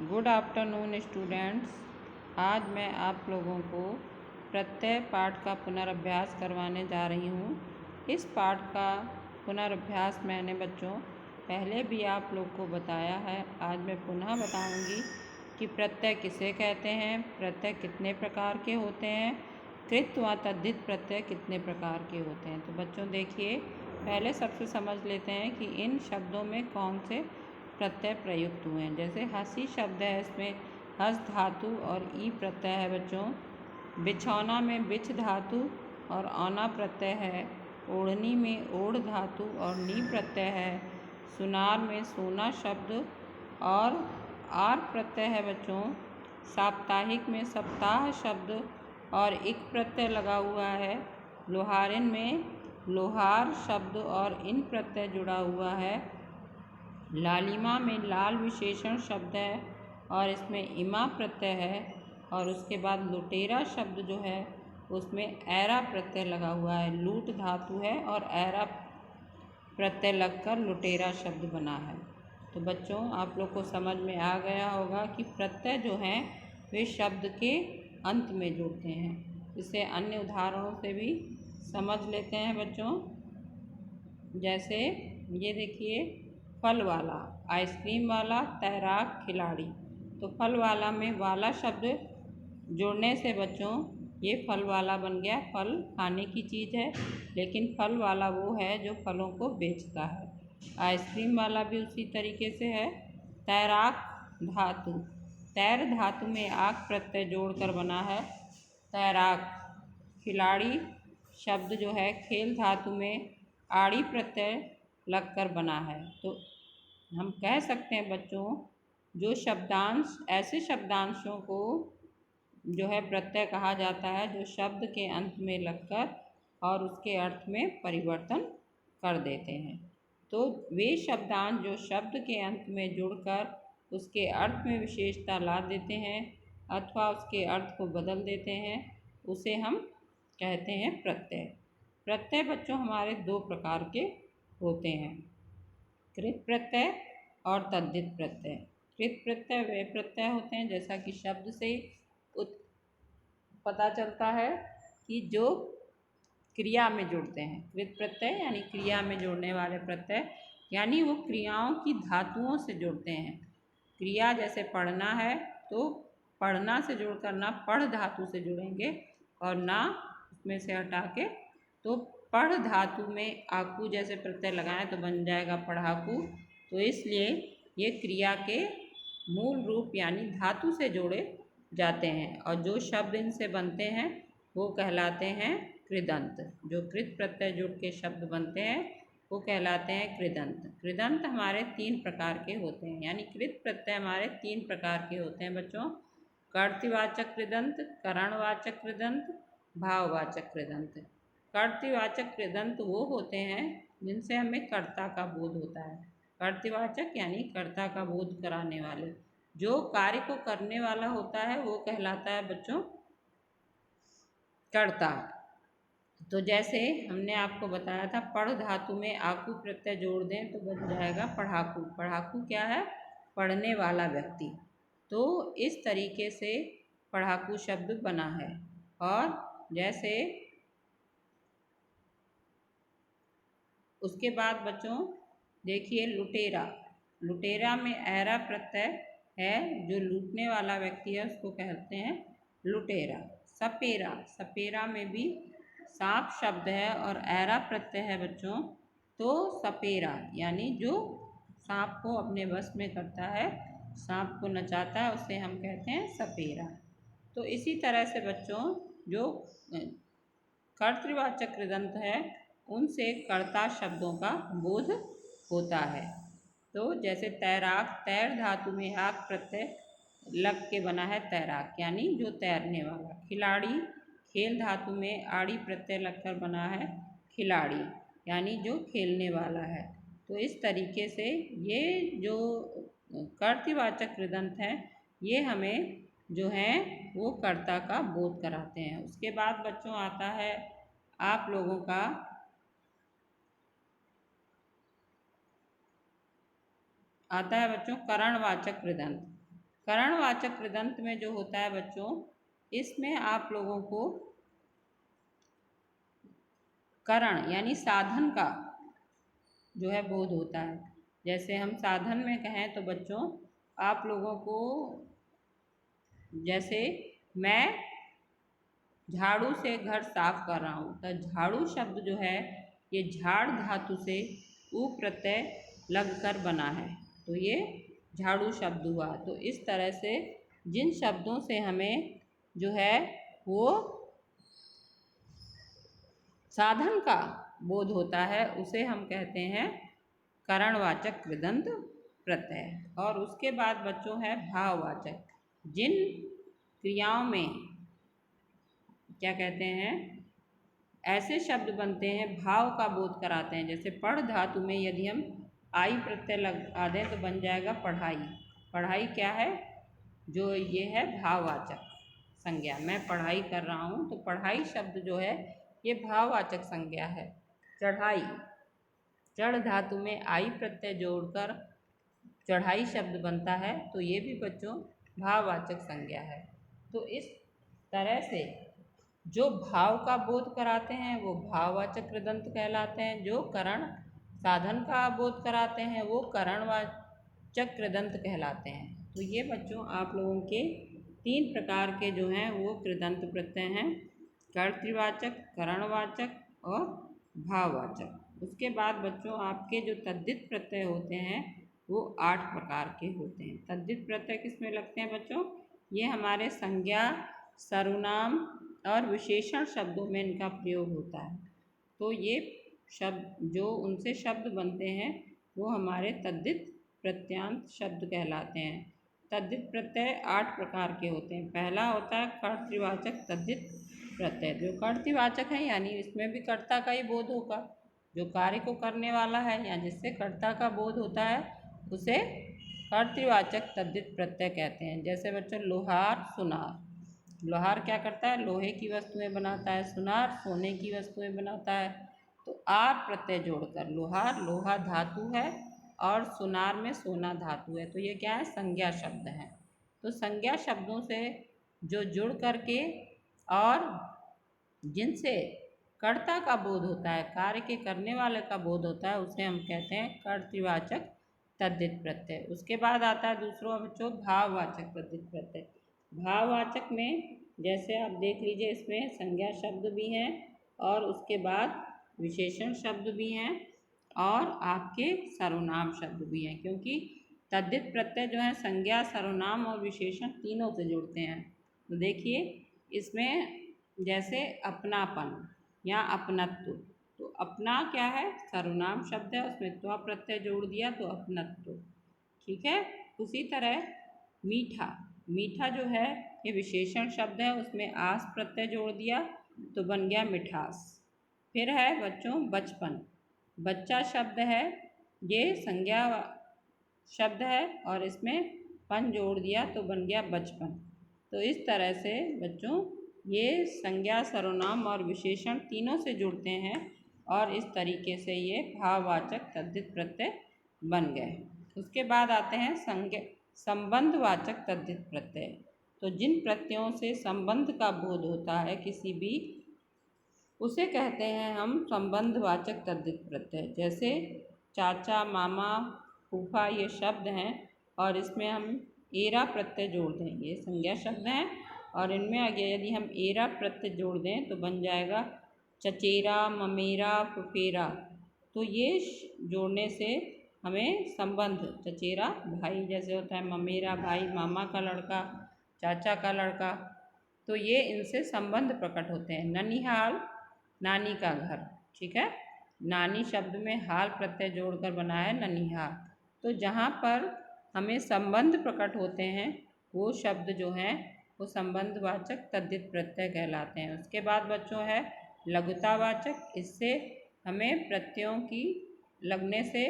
Good afternoon students. आज मैं आप लोगों को प्रत्यय पाठ का पुनर्अभ्यास करवाने जा रही हूँ। इस पाठ का पुनर्अभ्यास मैंने बच्चों पहले भी आप लोग को बताया है। आज मैं पुनः बताऊँगी कि प्रत्यय किसे कहते हैं, प्रत्यय कितने प्रकार के होते हैं, कृत व तद्धित प्रत्यय कितने प्रकार के होते हैं। तो बच्चों देखिए, पहले सबसे समझ लेते हैं कि इन शब्दों में कौन से प्रत्यय प्रयुक्त हुए हैं। जैसे हंसी शब्द है, इसमें हस धातु और ई प्रत्यय है बच्चों। बिछौना में बिछ धातु और औना प्रत्यय है। ओढ़नी में ओढ़ धातु और नी प्रत्यय है। सुनार में सोना शब्द और आर प्रत्यय है बच्चों। साप्ताहिक में सप्ताह शब्द और इक प्रत्यय लगा हुआ है। लोहारिन में लोहार शब्द और इन प्रत्यय जुड़ा हुआ है। लालिमा में लाल विशेषण शब्द है और इसमें इमा प्रत्यय है। और उसके बाद लुटेरा शब्द जो है उसमें ऐरा प्रत्यय लगा हुआ है। लूट धातु है और ऐरा प्रत्यय लगकर लुटेरा शब्द बना है। तो बच्चों आप लोग को समझ में आ गया होगा कि प्रत्यय जो हैं वे शब्द के अंत में जुड़ते हैं। इसे अन्य उदाहरणों से भी समझ लेते हैं बच्चों। जैसे ये देखिए, फल वाला, आइसक्रीम वाला, तैराक, खिलाड़ी। तो फल वाला में वाला शब्द जोड़ने से बच्चों ये फल वाला बन गया। फल खाने की चीज़ है, लेकिन फल वाला वो है जो फलों को बेचता है। आइसक्रीम वाला भी उसी तरीके से है। तैराक धातु, तैर धातु में आक प्रत्यय जोड़कर बना है तैराक। खिलाड़ी शब्द जो है खेल धातु में आड़ी प्रत्यय लगकर बना है। तो हम कह सकते हैं बच्चों, जो शब्दांश, ऐसे शब्दांशों को जो है प्रत्यय कहा जाता है जो शब्द के अंत में लगकर और उसके अर्थ में परिवर्तन कर देते हैं। तो वे शब्दांश जो शब्द के अंत में जुड़कर उसके अर्थ में विशेषता ला देते हैं अथवा उसके अर्थ को बदल देते हैं, उसे हम कहते हैं प्रत्यय। प्रत्यय बच्चों हमारे दो प्रकार के होते हैं, कृत प्रत्यय और तद्धित प्रत्यय। कृत प्रत्यय वे प्रत्यय होते हैं, जैसा कि शब्द से पता चलता है कि जो क्रिया में जुड़ते हैं। कृत प्रत्यय यानी क्रिया में जुड़ने वाले प्रत्यय, यानी वो क्रियाओं की धातुओं से जुड़ते हैं। क्रिया जैसे पढ़ना है तो पढ़ना से जुड़कर ना पढ़ धातु से जुड़ेंगे और ना उसमें से हटा के तो पढ़ धातु में आकू जैसे प्रत्यय लगाएं तो बन जाएगा पढ़ाकू। तो इसलिए ये क्रिया के मूल रूप यानी धातु से जोड़े जाते हैं और जो शब्द इनसे बनते हैं वो कहलाते हैं कृदंत। जो कृत प्रत्यय जुड़ के शब्द बनते हैं वो कहलाते हैं कृदंत। कृदंत हमारे तीन प्रकार के होते हैं, यानी कृत प्रत्यय हमारे तीन प्रकार के होते हैं बच्चों। कर्तृवाचक कृदंत, करणवाचक कृदंत, भाववाचक कृदंत। कर्तृवाचक कृदंत वो होते हैं जिनसे हमें कर्ता का बोध होता है। कर्तृवाचक यानी कर्ता का बोध कराने वाले, जो कार्य को करने वाला होता है वो कहलाता है बच्चों कर्ता। तो जैसे हमने आपको बताया था पढ़ धातु में आकू प्रत्यय जोड़ दें तो बन जाएगा पढ़ाकू। पढ़ाकू क्या है? पढ़ने वाला व्यक्ति। तो इस तरीके से पढ़ाकू शब्द बना है। और जैसे उसके बाद बच्चों देखिए लुटेरा। लुटेरा में ऐरा प्रत्यय है, जो लूटने वाला व्यक्ति है उसको कहते हैं लुटेरा। सपेरा, सपेरा में भी सांप शब्द है और ऐरा प्रत्यय है बच्चों। तो सपेरा यानी जो सांप को अपने वश में करता है, सांप को नचाता है, उसे हम कहते हैं सपेरा। तो इसी तरह से बच्चों जो कर्तृवाचक कृदंत है उनसे कर्ता शब्दों का बोध होता है। तो जैसे तैराक, तैर धातु में आक प्रत्यय लग के बना है तैराक, यानी जो तैरने वाला। खिलाड़ी, खेल धातु में आड़ी प्रत्यय लगकर बना है खिलाड़ी, यानी जो खेलने वाला है। तो इस तरीके से ये जो कर्तृवाचक कृदंत हैं ये हमें जो हैं वो कर्ता का बोध कराते हैं। उसके बाद बच्चों आता है आप लोगों का करणवाचक कृदंत। करणवाचक कृदंत में जो होता है बच्चों, इसमें आप लोगों को करण यानी साधन का जो है बोध होता है। जैसे हम साधन में कहें तो बच्चों आप लोगों को, जैसे मैं झाड़ू से घर साफ कर रहा हूँ, तो झाड़ू शब्द जो है ये झाड़ धातु से ऊ प्रत्यय लगकर बना है, तो ये झाड़ू शब्द हुआ। तो इस तरह से जिन शब्दों से हमें जो है वो साधन का बोध होता है उसे हम कहते हैं करणवाचक कृदंत प्रत्यय। और उसके बाद बच्चों है भाववाचक। जिन क्रियाओं में क्या कहते हैं ऐसे शब्द बनते हैं भाव का बोध कराते हैं, जैसे पढ़ धातु में यदि हम आई प्रत्यय लगा दें तो बन जाएगा पढ़ाई। पढ़ाई क्या है, जो ये है भाववाचक संज्ञा। मैं पढ़ाई कर रहा हूँ तो पढ़ाई शब्द जो है ये भाववाचक संज्ञा है। चढ़ाई, चढ़ धातु में आई प्रत्यय जोड़कर चढ़ाई शब्द बनता है, तो ये भी बच्चों भाववाचक संज्ञा है। तो इस तरह से जो भाव का बोध कराते हैं वो भाववाचक कृदंत कहलाते हैं, जो करण साधन का बोध कराते हैं वो करणवाचक कृदंत कहलाते हैं। तो ये बच्चों आप लोगों के 3 प्रकार के जो हैं वो कृदंत प्रत्यय हैं, कर्तृवाचक, करणवाचक और भाववाचक। उसके बाद बच्चों आपके जो तद्धित प्रत्यय होते हैं वो 8 प्रकार के होते हैं। तद्धित प्रत्यय किसमें लगते हैं बच्चों, ये हमारे संज्ञा, सर्वनाम और विशेषण शब्दों में इनका प्रयोग होता है। तो ये शब्द जो उनसे शब्द बनते हैं वो हमारे तद्धित प्रत्यांत शब्द कहलाते हैं। तद्धित प्रत्यय 8 प्रकार के होते हैं। पहला होता है कर्तृवाचक तद्धित प्रत्यय। जो कर्तृवाचक है यानी इसमें भी कर्ता का ही बोध होगा, जो कार्य को करने वाला है या जिससे कर्ता का बोध होता है उसे कर्तृवाचक तद्धित प्रत्यय कहते हैं। जैसे बच्चों लोहार, सुनार। लोहार क्या करता है, लोहे की वस्तुएं बनाता है। सुनार सोने की वस्तुएं बनाता है। तो आर प्रत्यय जोड़कर लोहार लोहा धातु है और सुनार में सोना धातु है, तो ये क्या है, संज्ञा शब्द है। तो संज्ञा शब्दों से जो जुड़ करके और जिनसे कर्ता का बोध होता है, कार्य के करने वाले का बोध होता है, उसे हम कहते हैं कर्तृवाचक तद्धित प्रत्यय। उसके बाद आता है दूसरा बच्चों भाववाचक तद्धित प्रत्यय। भाववाचक में जैसे आप देख लीजिए इसमें संज्ञा शब्द भी हैं और उसके बाद विशेषण शब्द भी हैं और आपके सर्वनाम शब्द भी हैं, क्योंकि तद्धित प्रत्यय जो है संज्ञा, सर्वनाम और विशेषण तीनों से जुड़ते हैं। तो देखिए इसमें जैसे अपनापन या अपनत्व, तो अपना क्या है, सर्वनाम शब्द है, उसमें त्व प्रत्यय जोड़ दिया तो अपनत्व, ठीक है। उसी तरह मीठा, मीठा जो है ये विशेषण शब्द है, उसमें आस प्रत्यय जोड़ दिया तो बन गया मिठास। फिर है बच्चों बचपन, बच्चा शब्द है ये संज्ञा शब्द है और इसमें पन जोड़ दिया तो बन गया बचपन। तो इस तरह से बच्चों ये संज्ञा, सर्वनाम और विशेषण तीनों से जुड़ते हैं और इस तरीके से ये भाववाचक तद्धित प्रत्यय बन गए। उसके बाद आते हैं संबंधवाचक तद्धित प्रत्यय। तो जिन प्रत्ययों से संबंध का बोध होता है किसी भी, उसे कहते हैं हम संबंधवाचक तद्धित प्रत्यय। जैसे चाचा, मामा, फूफा ये शब्द हैं और इसमें हम एरा प्रत्यय जोड़ दें, ये संज्ञा शब्द हैं और इनमें आगे यदि हम एरा प्रत्यय जोड़ दें तो बन जाएगा चचेरा, ममेरा, फुफेरा। तो ये जोड़ने से हमें संबंध, चचेरा भाई जैसे होता है, ममेरा भाई मामा का लड़का, चाचा का लड़का, तो ये इनसे संबंध प्रकट होते हैं। ननिहाल नानी का घर, ठीक है, नानी शब्द में हाल प्रत्यय जोड़कर बना है ननिहाल। तो जहाँ पर हमें संबंध प्रकट होते हैं वो शब्द जो हैं वो संबंधवाचक तद्धित प्रत्यय कहलाते हैं। उसके बाद बच्चों है लघुतावाचक, इससे हमें प्रत्ययों की लगने से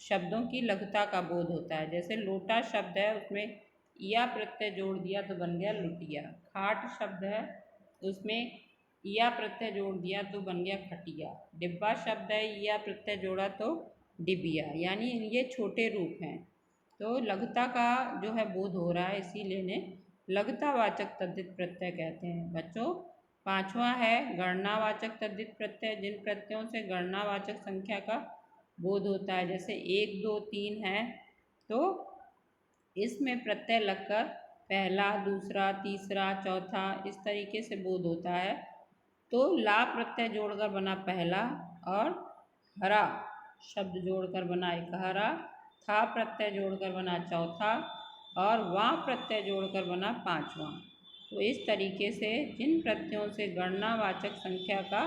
शब्दों की लघुता का बोध होता है। जैसे लोटा शब्द है उसमें इया प्रत्यय जोड़ दिया तो बन गया लुटिया। खाट शब्द है उसमें इया प्रत्यय जोड़ दिया तो बन गया खटिया। डिब्बा शब्द है इया प्रत्यय जोड़ा तो डिबिया, यानी ये छोटे रूप हैं। तो लघुता का जो है बोध हो रहा है, इसीलिए इन्हें लघुतावाचक तद्धित प्रत्यय कहते हैं। बच्चों, पांचवा है गणनावाचक तद्धित प्रत्यय। जिन प्रत्ययों से गणनावाचक संख्या का बोध होता है, जैसे 1, 2, 3 है, तो इसमें प्रत्यय लगकर पहला, दूसरा, तीसरा, चौथा इस तरीके से बोध होता है। तो ला प्रत्यय जोड़कर बना पहला और हरा शब्द जोड़कर बना एक हरा, था प्रत्यय जोड़कर बना चौथा और वां प्रत्यय जोड़कर बना पांचवा। तो इस तरीके से जिन प्रत्ययों से गणनावाचक संख्या का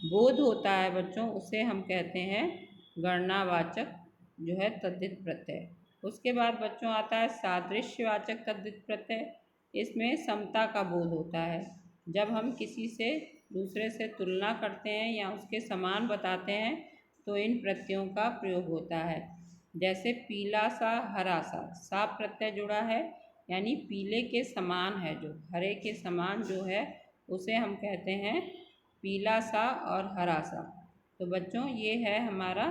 बोध होता है बच्चों, उसे हम कहते हैं गणनावाचक जो है तद्धित प्रत्यय। उसके बाद बच्चों आता है सादृश्यवाचक तद्धित प्रत्यय। इसमें समता का बोध होता है। जब हम किसी से दूसरे से तुलना करते हैं या उसके समान बताते हैं तो इन प्रत्ययों का प्रयोग होता है। जैसे पीला सा, हरा सा, सा प्रत्यय जुड़ा है यानी पीले के समान है, जो हरे के समान जो है उसे हम कहते हैं पीला सा और हरा सा। तो बच्चों ये है हमारा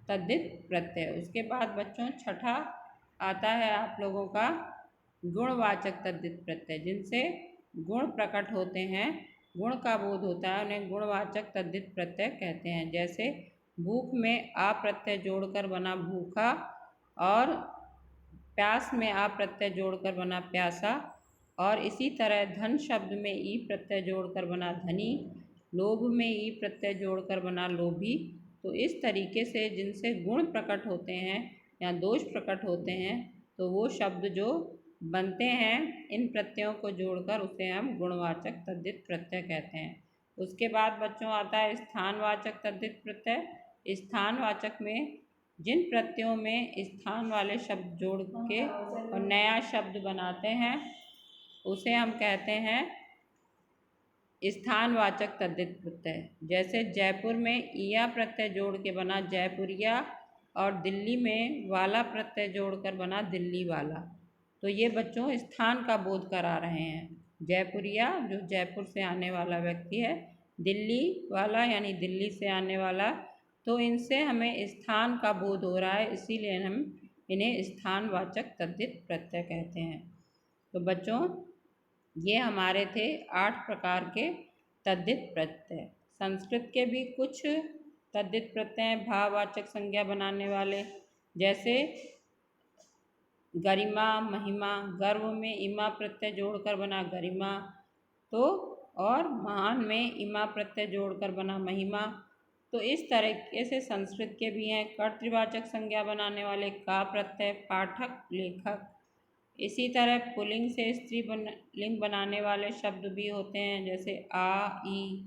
तद्धित प्रत्यय। उसके बाद बच्चों छठा आता है आप लोगों का गुणवाचक तद्धित प्रत्यय। जिनसे गुण प्रकट होते हैं, गुण का बोध होता है, उन्हें गुणवाचक तद्धित प्रत्यय कहते हैं। जैसे भूख में आ प्रत्यय जोड़कर बना भूखा और प्यास में आ प्रत्यय जोड़कर बना प्यासा, और इसी तरह धन शब्द में ई प्रत्यय जोड़कर बना धनी, लोभ में ई प्रत्यय जोड़कर बना लोभी। तो इस तरीके से जिनसे गुण प्रकट होते हैं या दोष प्रकट होते हैं, तो वो शब्द जो बनते हैं इन प्रत्ययों को जोड़कर उसे हम गुणवाचक तद्धित प्रत्यय कहते हैं। उसके बाद बच्चों आता है स्थानवाचक तद्धित प्रत्यय। स्थानवाचक में जिन प्रत्ययों में स्थान वाले शब्द जोड़ के और नया शब्द बनाते हैं उसे हम कहते हैं स्थानवाचक तद्धित प्रत्यय। जैसे जयपुर में ईया प्रत्यय जोड़ के बना जयपुरिया और दिल्ली में वाला प्रत्यय जोड़कर बना दिल्ली वाला। तो ये बच्चों स्थान का बोध करा रहे हैं। जयपुरिया जो जयपुर से आने वाला व्यक्ति है, दिल्ली वाला यानी दिल्ली से आने वाला। तो इनसे हमें स्थान का बोध हो रहा है, इसीलिए हम इन्हें स्थानवाचक तद्धित प्रत्यय कहते हैं। तो बच्चों ये हमारे थे 8 प्रकार के तद्धित प्रत्यय। संस्कृत के भी कुछ तद्धित प्रत्यय हैं भाववाचक संज्ञा बनाने वाले। जैसे गरिमा, महिमा, गर्व में इमा प्रत्यय जोड़कर बना गरिमा, तो और महान में इमा प्रत्यय जोड़कर बना महिमा। तो इस तरीके से संस्कृत के भी हैं। कर्तृवाचक संज्ञा बनाने वाले का प्रत्यय पाठक, लेखक। इसी तरह पुल्लिंग से स्त्रीलिंग बनाने वाले शब्द भी होते हैं, जैसे आ, ई।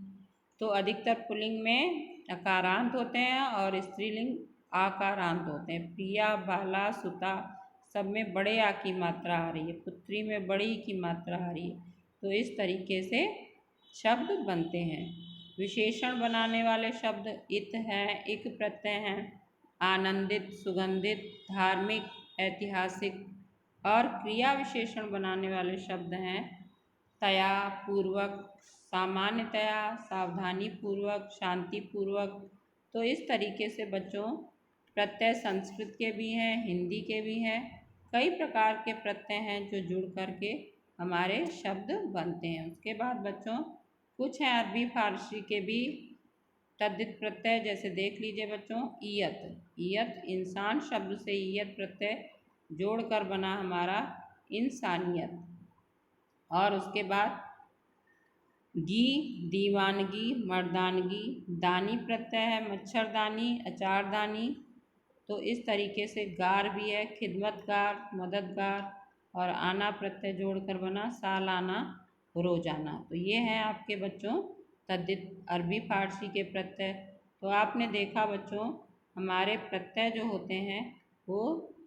तो अधिकतर पुल्लिंग में अकारांत होते हैं और स्त्रीलिंग आकारांत होते हैं। प्रिया, बाला, सुता सब में बड़े आ की मात्रा आ रही है, पुत्री में बड़ी की मात्रा आ रही है। तो इस तरीके से शब्द बनते हैं। विशेषण बनाने वाले शब्द इत हैं, इक प्रत्यय हैं। आनंदित, सुगंधित, धार्मिक, ऐतिहासिक। और क्रिया विशेषण बनाने वाले शब्द हैं तया, पूर्वक, सामान्यतया, सावधानी पूर्वक, शांति पूर्वक। तो इस तरीके से बच्चों प्रत्यय संस्कृत के भी हैं, हिंदी के भी हैं। कई प्रकार के प्रत्यय हैं जो जुड़ करके हमारे शब्द बनते हैं। उसके बाद बच्चों कुछ हैं अरबी फारसी के भी तद्धित प्रत्यय। जैसे देख लीजिए बच्चों ईयत। ईयत इंसान शब्द से ईयत प्रत्यय जोड़कर बना हमारा इंसानियत। और उसके बाद गी, दीवानगी, मर्दानगी। दानी प्रत्यय है मच्छरदानी, अचारदानी। तो इस तरीके से गार भी है खिदमतगार, मददगार। और आना प्रत्यय जोड़कर बना सालाना, रोजाना। तो ये हैं आपके बच्चों तद्धित अरबी फारसी के प्रत्यय। तो आपने देखा बच्चों हमारे प्रत्यय जो होते हैं वो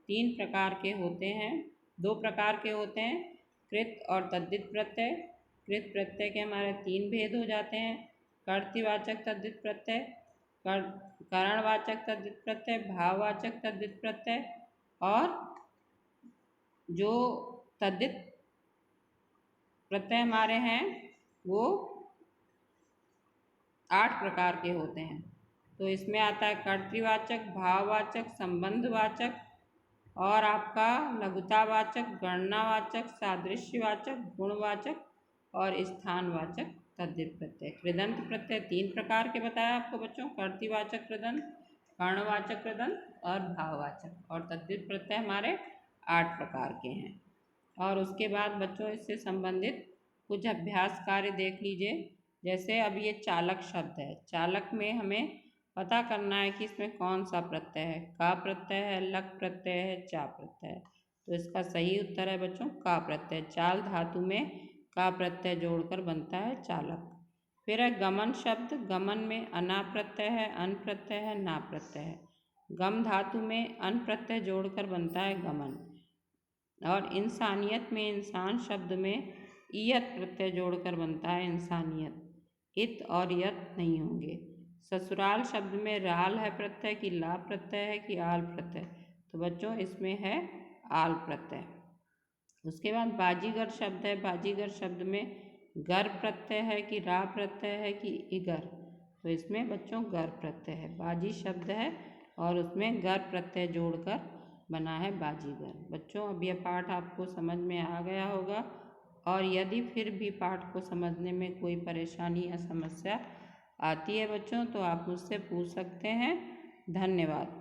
3 प्रकार के होते हैं, 2 प्रकार के होते हैं, कृत और तद्धित प्रत्यय। कृत प्रत्यय के हमारे 3 भेद हो जाते हैं, कर्तृवाचक तद्धित प्रत्यय, करणवाचक तद्धित प्रत्यय, भाववाचक तद्धित प्रत्यय। और जो तद्धित प्रत्यय हमारे हैं वो 8 प्रकार के होते हैं। तो इसमें आता है कर्तृवाचक, भाववाचक, संबंधवाचक और आपका लघुतावाचक, गणनावाचक, सादृश्यवाचक, गुणवाचक और स्थानवाचक तद्धित प्रत्यय। कृदंत प्रत्यय 3 प्रकार के बताया आपको बच्चों, कर्तृवाचक कृदंत, कर्णवाचक कृदंत और भाववाचक। और तद्धित प्रत्यय हमारे 8 प्रकार के हैं। और उसके बाद बच्चों इससे संबंधित कुछ अभ्यास कार्य देख लीजिए। जैसे अब ये चालक शब्द है, चालक में हमें पता करना है कि इसमें कौन सा प्रत्यय है, का प्रत्यय है, लक प्रत्यय है, चा प्रत्यय है। तो इसका सही उत्तर है बच्चों का प्रत्यय। चाल धातु में का प्रत्यय जोड़कर बनता है चालक। फिर है गमन शब्द, गमन में अना प्रत्यय है, अन प्रत्यय है, ना प्रत्यय है। गम धातु में अन प्रत्यय जोड़कर बनता है गमन। और इंसानियत में इंसान शब्द में ईयत प्रत्यय जोड़कर बनता है इंसानियत। इत और यत नहीं होंगे। ससुराल शब्द में राल है प्रत्यय कि ला प्रत्यय है कि आल प्रत्यय, तो बच्चों इसमें है आल प्रत्यय। उसके बाद बाजीगर शब्द है, बाजीगर शब्द में गर प्रत्यय है कि रा प्रत्यय है कि इगर, तो इसमें बच्चों गर प्रत्यय है। बाजी शब्द है और उसमें गर प्रत्यय जोड़कर बना है बाजीगर। बच्चों अब यह पाठ आपको समझ में आ गया होगा, और यदि फिर भी पाठ को समझने में कोई परेशानी या समस्या आती है बच्चों तो आप मुझसे पूछ सकते हैं। धन्यवाद।